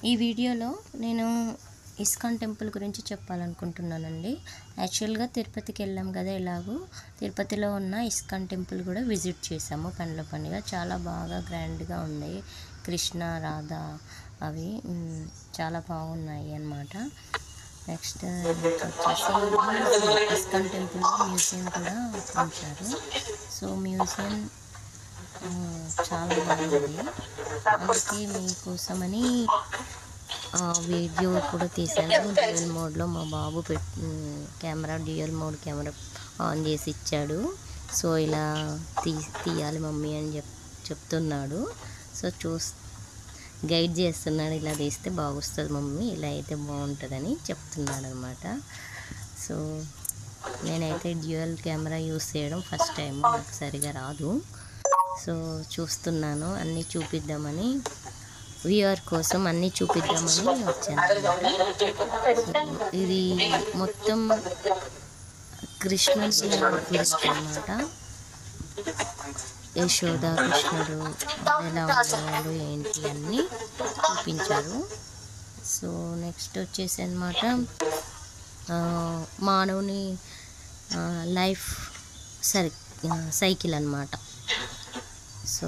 ఈ వీడియోలో నేను ఇస్కాన్ టెంపుల్ గురించి చెప్పాలనుకుంటున్నానండి. యాక్చువల్గా తిరుపతికి వెళ్ళాం కదా, ఎలాగో తిరుపతిలో ఉన్న ఇస్కాన్ టెంపుల్ కూడా విజిట్ చేసాము పండ్ల పండుగ. చాలా బాగా గ్రాండ్గా ఉన్నాయి. కృష్ణ రాధ అవి చాలా బాగున్నాయి అన్నమాట. నెక్స్ట్ వచ్చేసి ఇస్కాన్ టెంపుల్లో మ్యూజియం కూడా ఉంచారు. సో మ్యూజియం చాలా బాగుంది. అందుకే మీకోసమని వీడియో కూడా తీశాను. డ్యూయల్ మోడ్లో మా బాబు camera dual mode camera on చేసి ఇచ్చాడు. సో ఇలా తీయాలి మమ్మీ అని చెప్తున్నాడు. సో గైడ్ చేస్తున్నాడు, ఇలా తీస్తే బాగొస్తుంది మమ్మీ, ఇలా అయితే బాగుంటుందని చెప్తున్నాడు అనమాట. సో నేనైతే డ్యూయల్ కెమెరా యూస్ చేయడం ఫస్ట్ టైం, నాకు సరిగా రాదు. సో చూస్తున్నాను, అన్నీ చూపిద్దామని, వ్యూవర్ కోసం అన్నీ చూపిద్దామని వచ్చాను. ఇది మొత్తం కృష్ణుడి గురించి అన్నమాట. యశోద కృష్ణుడు ఎలా ఉండేవాళ్ళు ఏంటి అన్నీ చూపించారు. సో నెక్స్ట్ వచ్చేసి అన్నమాట మానవుని లైఫ్ సైకిల్ అన్నమాట. So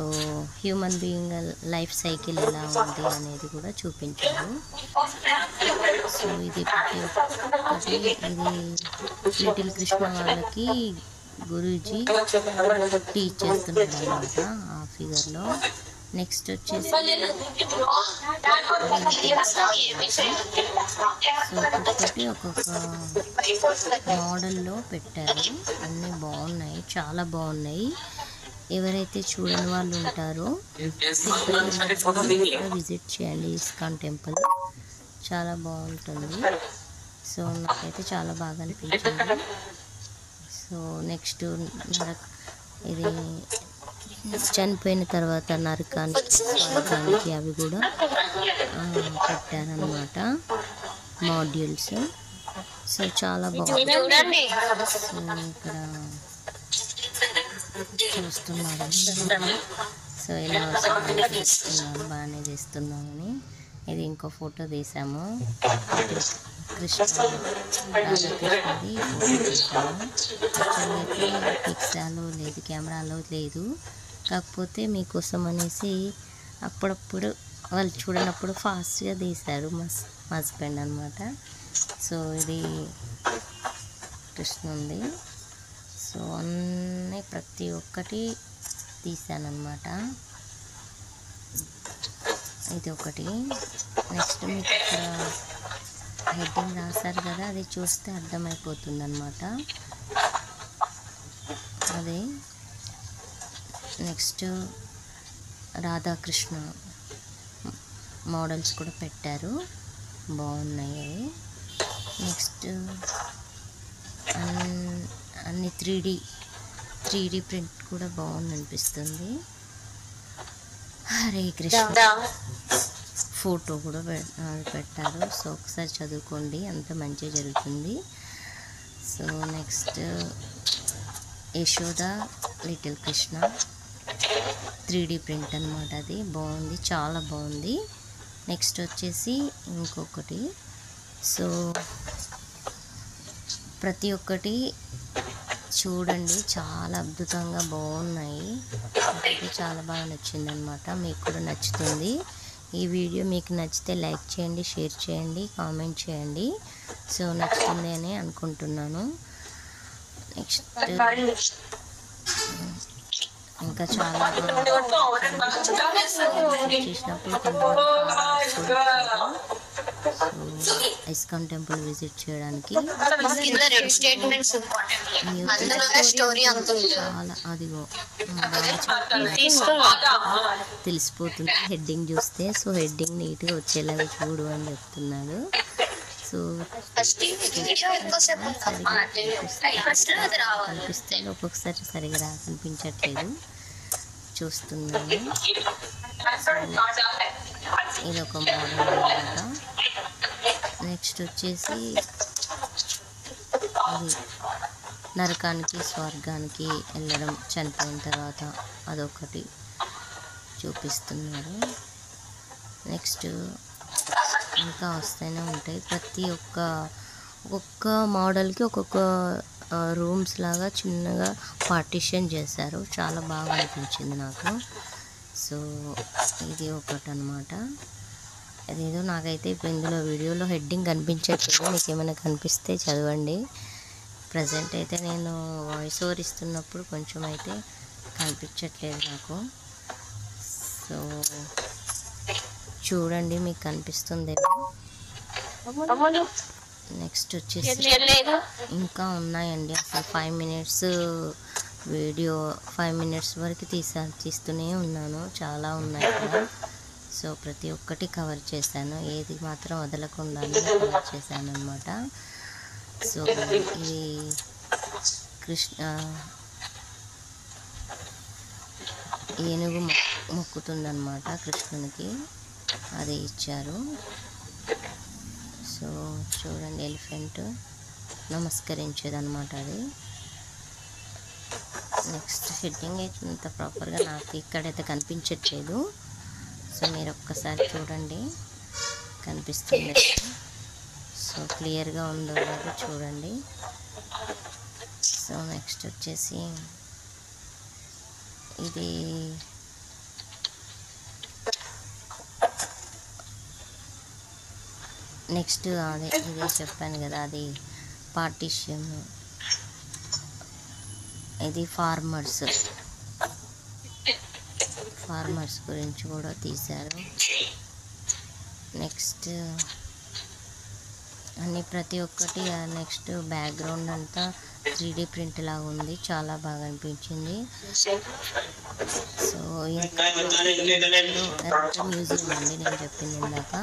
human being life cycle ఎలా ఉంది అనేది కూడా చూపించారు. సో ఇది లిటిల్ కృష్ణ వాళ్ళకి గురూజీ టీచ్ చేస్తున్నాడు అనమాట ఆ ఫిగర్లో. నెక్స్ట్ వచ్చేసి సో ఒక్కొక్కటి ఒక్కొక్క మోడల్లో పెట్టారు. అన్నీ బాగున్నాయి, చాలా బాగున్నాయి. ఎవరైతే చూడని వాళ్ళు ఉంటారో విజిట్ చేయండి ఇస్కాన్ టెంపుల్, చాలా బాగుంటుంది. సో నాకైతే చాలా బాగా అనిపించింది. సో నెక్స్ట్ ఇది చనిపోయిన తర్వాత నరకానికి అవి కూడా పెట్టారనమాట మాడ్యూల్స్. సో చాలా బాగుంది. సో ఇక్కడ చూస్తున్నాడు. సో ఇలా చేస్తున్నాను, బాగానే చేస్తున్నామని. ఇది ఇంకో ఫోటో తీసాము, రాధాకృష్ణది ఫోటో తీసాము. యాక్చువల్గా అయితే పిక్సాలో లేదు, కెమెరాలో లేదు, కాకపోతే మీకోసం అనేసి అప్పుడప్పుడు వాళ్ళు చూడనప్పుడు ఫాస్ట్గా తీశారు మా హస్బెండ్ అనమాట. సో ఇది కృష్ణుంది. సో అన్నీ ప్రతి ఒక్కటి తీసానమాట. ఇది ఒకటి. నెక్స్ట్ మీకు ఇక్కడ హెడ్డింగ్ రాశారు కదా, అది చూస్తే అర్థమైపోతుంది అనమాట. అదే నెక్స్ట్ రాధాకృష్ణ మోడల్స్ కూడా పెట్టారు, బాగున్నాయి అవి. నెక్స్ట్ అన్ని 3D ప్రింట్ కూడా బాగుంది అనిపిస్తుంది. హరే కృష్ణ ఫోటో కూడా పెట్టారు. సో ఒకసారి చదువుకోండి, అంత మంచిగా జరుగుతుంది. So next Yashoda little Krishna 3D print అనమాట, అది బాగుంది, చాలా బాగుంది. నెక్స్ట్ వచ్చేసి ఇంకొకటి. సో ప్రతి ఒక్కటి చూడండి, చాలా అద్భుతంగా బాగున్నాయి. నాకైతే చాలా బాగా నచ్చింది అనమాట. మీకు కూడా నచ్చుతుంది. ఈ వీడియో మీకు నచ్చితే లైక్ చేయండి, షేర్ చేయండి, కామెంట్ చేయండి. సో నచ్చుతుంది అని అనుకుంటున్నాను. నెక్స్ట్ ఇంకా చాలా చూసినప్పుడు ఇస్కాన్ టెంపుల్ విజిట్ చేయడానికి చాలా అదిగో తెలిసిపోతుంది హెడ్డింగ్ చూస్తే. సో హెడ్డింగ్ నీట్గా వచ్చేలాగా చూడు అని చెప్తున్నాడు. సో కనిపిస్తుంది, ఒక్కొక్కసారి సరిగా కనిపించట్లేదు, చూస్తున్నాను. ఇది ఒక మోడల్ అన్నమాట. నెక్స్ట్ వచ్చేసి అది నరకానికి స్వర్గానికి వెళ్ళడం చనిపోయిన తర్వాత అదొకటి చూపిస్తున్నారు. నెక్స్ట్ ఇంకా వస్తూనే ఉంటాయి. ప్రతి ఒక్కొక్క మోడల్కి ఒక్కొక్క రూమ్స్ లాగా చిన్నగా పార్టిషన్ చేశారు. చాలా బాగా అనిపించింది నాకు. సో ఇది ఒకటి అనమాట. అదేదో నాకైతే ఇప్పుడు ఇందులో వీడియోలో హెడ్డింగ్ కనిపించట్లేదు, మీకు ఏమైనా కనిపిస్తే చదవండి. ప్రజెంట్ అయితే నేను వాయిస్ ఓవర్ ఇస్తున్నప్పుడు కొంచెం అయితే కనిపించట్లేదు నాకు. సో చూడండి, మీకు కనిపిస్తుందేమో. నెక్స్ట్ వచ్చేసి ఇంకా ఉన్నాయండి. అసలు 5 మినిట్స్ వీడియో 5 మినిట్స్ వరకు తీస్తూనే ఉన్నాను. చాలా ఉన్నాయి కదా. సో ప్రతి ఒక్కటి కవర్ చేశాను, ఏది మాత్రం వదలకుండా కవర్ చేశాను అనమాట. సో ఇది ఏనుగు మొక్కుతుందన్నమాట కృష్ణునికి, అది ఇచ్చారు. సో చూడండి, ఎలిఫెంట్ నమస్కరించేదన్నమాట అది. నెక్స్ట్ హెడ్డింగ్ అయితే ఇంత ప్రాపర్గా నాకు ఇక్కడైతే కనిపించట్లేదు. సో మీరు ఒక్కసారి చూడండి, కనిపిస్తుంది. సో క్లియర్గా ఉందో లేదో చూడండి. సో నెక్స్ట్ వచ్చేసి ఇది నెక్స్ట్ ఇదే చెప్పాను కదా, అది పార్టిషన్. ఇది ఫార్మర్స్ గురించి కూడా తీశారు. నెక్స్ట్ అన్ని ప్రతి ఒక్కటి. నెక్స్ట్ బ్యాక్గ్రౌండ్ అంతా 3D ప్రింట్ లాగా ఉంది, చాలా బాగా అనిపించింది. సో మ్యూజియం అండి నేను చెప్పింది ఇందాక.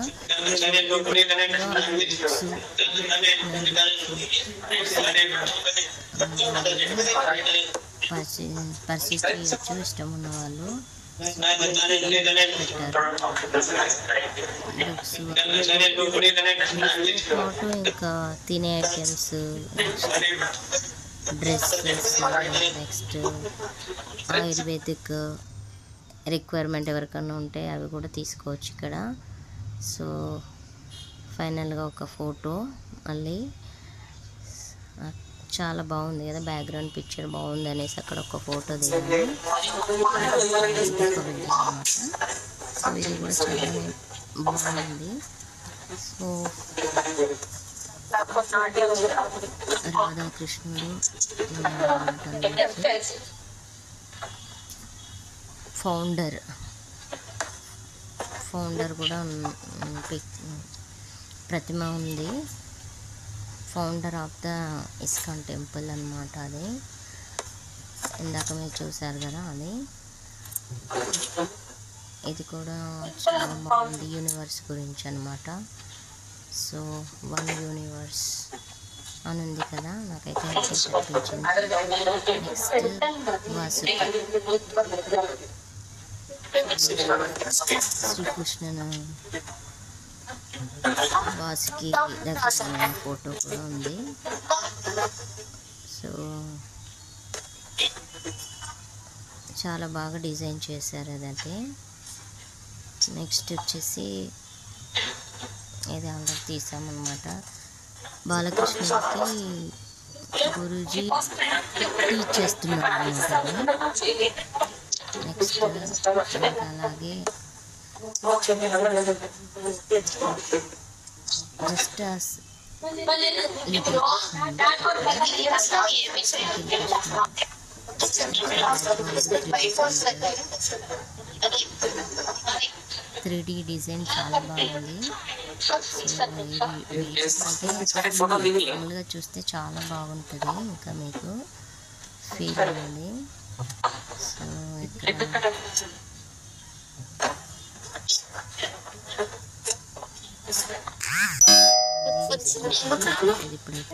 పర్చేస్ చేయొచ్చు ఇష్టం ఉన్న వాళ్ళు. ఫోటో ఇంకా తినే items, dresses, next ayurvedic requirement ఎవరికన్నా ఉంటే అవి కూడా తీసుకోవచ్చు ఇక్కడ. సో ఫైనల్గా ఒక ఫోటో, మళ్ళీ చాలా బాగుంది కదా, బ్యాక్గ్రౌండ్ పిక్చర్ బాగుంది అనేసి అక్కడ ఒక ఫోటో దిగాను. సో ఇది కూడా చాలా బాగుంది. సో రాధాకృష్ణుడు ఫౌండర్ కూడా ప్రతిమ ఉంది. Founder of the ISKCON temple అన్నమాట అది. ఇందాక మీరు చూసారు కదా అది. ఇది కూడా చాలా బాగుంది, యూనివర్స్ గురించి అన్నమాట. సో 1 యూనివర్స్ అని ఉంది కదా, నాకైతే అనిపించింది. నెక్స్ట్ శ్రీకృష్ణుని వాసుకి దగ్గర ఫోటో కూడా ఉంది. సో చాలా బాగా డిజైన్ చేశారు అదైతే. నెక్స్ట్ వచ్చేసి ఇది ఆల్రెడీ తీసామన్నమాట. బాలకృష్ణకి గురూజీ టీచ్ చేస్తున్నారు అన్నమాట. నెక్స్ట్ ఇంకా అలాగే జస్ట్ త్రీ డీ డిజైన్ చాలా బాగుంది. మామూలుగా చూస్తే చాలా బాగుంటుంది, ఇంకా మీకు ఫీల్ ఉంది. సో ఇక్కడ ఇప్పుడైతే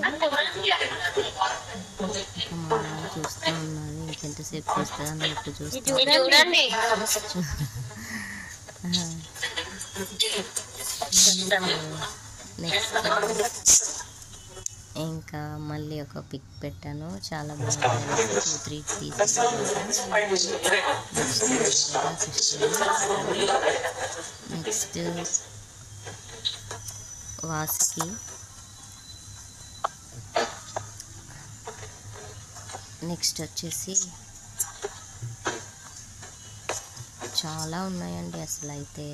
మా చూస్తూ ఉన్నారు, ఇంకెంతసేపు చూస్తుంది అన్నట్టు చూస్తూ. నెక్స్ట్ ఇంకా మళ్ళీ ఒక పిక్ పెట్టాను, చాలా బాగుంది. 2-3 తీసాను. నెక్స్ట్ వాసుకి, నెక్స్ట్ వచ్చేసి చాలా ఉన్నాయండి అసలు అయితే.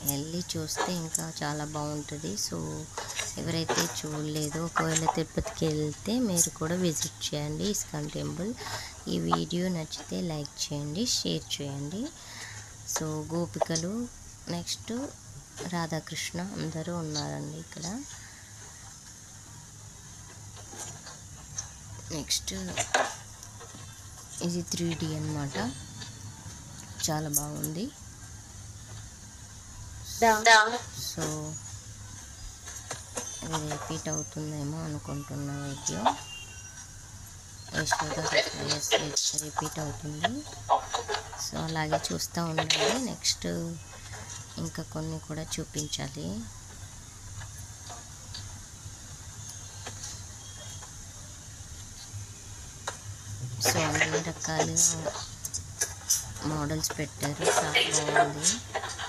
వెళ్ళి చూస్తే ఇంకా చాలా బాగుంటుంది. సో ఎవరైతే చూడలేదో, ఒకవేళ తిరుపతికి వెళ్తే మీరు కూడా విజిట్ చేయండి ఇస్కాన్ టెంపుల్. ఈ వీడియో నచ్చితే లైక్ చేయండి, షేర్ చేయండి. సో గోపికలు, నెక్స్ట్ రాధాకృష్ణ అందరూ ఉన్నారండి ఇక్కడ. నెక్స్ట్ ఇది 3D అన్నమాట, చాలా బాగుంది. సో ఇది రిపీట్ అవుతుందేమో అనుకుంటున్నా వీడియో. రిపీట్ అవుతుంది. సో అలాగే చూస్తూ ఉండండి. నెక్స్ట్ ఇంకా కొన్ని కూడా చూపించాలి. సో అన్ని రకాలుగా మోడల్స్ పెట్టారు, చాలా బాగుంది.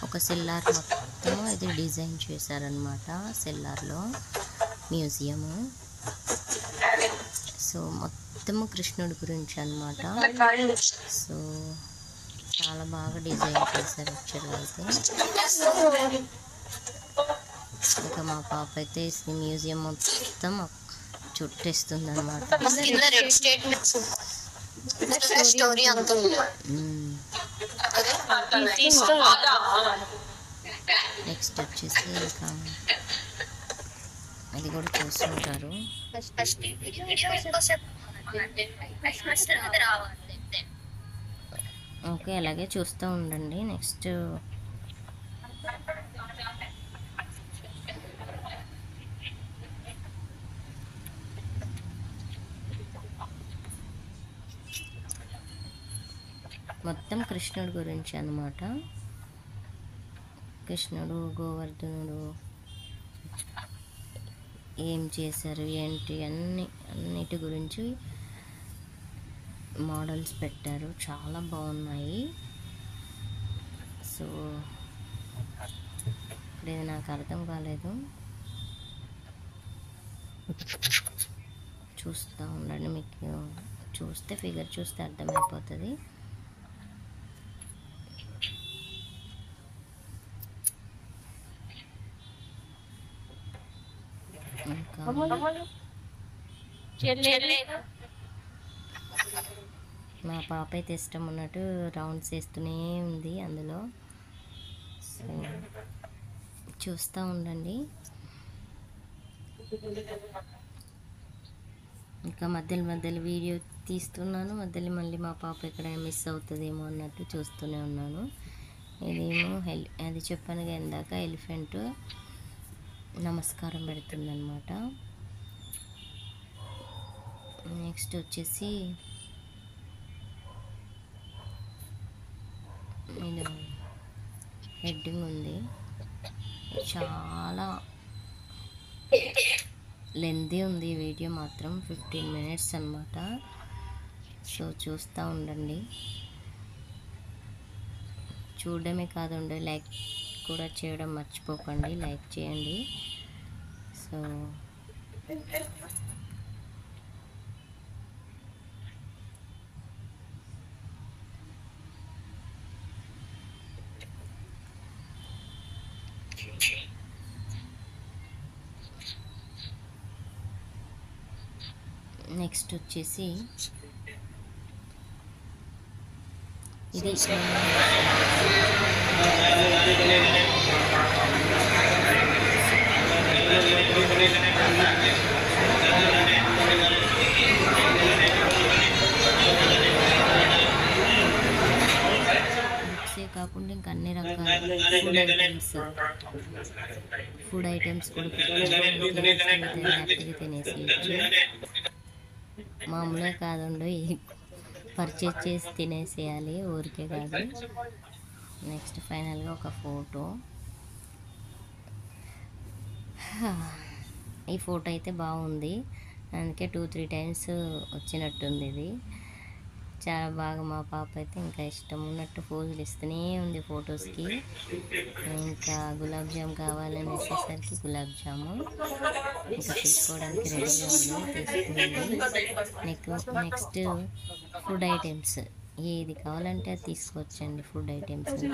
ఒక సెల్లార్ మొత్తం ఇది డిజైన్ చేశారనమాట, సెల్లార్లో మ్యూజియము. సో మొత్తము కృష్ణుడి గురించి అనమాట. సో చాలా బాగా డిజైన్ చేశారు యాక్చువల్గా అయితే. ఇంకా మా పాప అయితే ఈ మ్యూజియం మొత్తం చుట్టేస్తుంది అనమాట. నెక్స్ట్ వచ్చేసి ఇంకా అది కూడా చూస్తుంటారు. ఓకే, అలాగే చూస్తూ ఉండండి. నెక్స్ట్ మొత్తం కృష్ణుడి గురించి అన్నమాట. కృష్ణుడు, గోవర్ధనుడు ఏం చేశారు ఏంటి అన్నిటి గురించి మోడల్స్ పెట్టారు, చాలా బాగున్నాయి. సో ఇప్పుడు ఇది నాకు అర్థం కాలేదు, చూస్తూ ఉండండి. మీకు చూస్తే ఫిగర్ చూస్తే అర్థమైపోతుంది. ఇంకా మా పాప అయితే ఇష్టం ఉన్నట్టు రౌండ్స్ వేస్తూనే ఉంది అందులో. సో చూస్తూ ఉండండి. ఇంకా మధ్యలో వీడియో తీస్తున్నాను, మధ్యలో మళ్ళీ మా పాప ఎక్కడ మిస్ అవుతుందేమో అన్నట్టు చూస్తూనే ఉన్నాను. ఇదేమో అది చెప్పాను కదా ఇందాక, ఎలిఫెంట్ నమస్కారం పెడుతుందన్నమాట. నెక్స్ట్ వచ్చేసి ఇది హెడ్డింగ్ ఉంది, చాలా లెంతీ ఉంది ఈ వీడియో మాత్రం, 15 minutes అన్నమాట. సో చూస్తూ ఉండండి. చూడడమే కాదండి, లైక్ కూడా చేయడం మర్చిపోకండి, లైక్ చేయండి. సో నెక్స్ట్ వచ్చేసి ఇది కాకుండా ఇంకా అన్ని రకాల ఫుడ్ ఐటమ్స్ కూడా హ్యాపీగా తినేసి మామూలే కాదండి, పర్చేజ్ చేసి తినేసేయాలి, ఊరికే కాదు. నెక్స్ట్ ఫైనల్గా ఒక ఫోటో. ఈ ఫోటో అయితే బాగుంది, అందుకే 2-3 times వచ్చినట్టుంది ఇది. చాలా బాగా మా పాప అయితే ఇంకా ఇష్టం ఉన్నట్టు పోజులు ఇస్తూనే ఉంది ఫొటోస్కి. ఇంకా గులాబ్ జామ్ కావాలని వేసేసరికి గులాబ్ జాము ఇంకా తీసుకోవడానికి రెడీగా ఉంది, తీసుకుంది. నెక్స్ట్ ఫుడ్ ఐటమ్స్ ఏది కావాలంటే అది తీసుకోవచ్చండి. Food items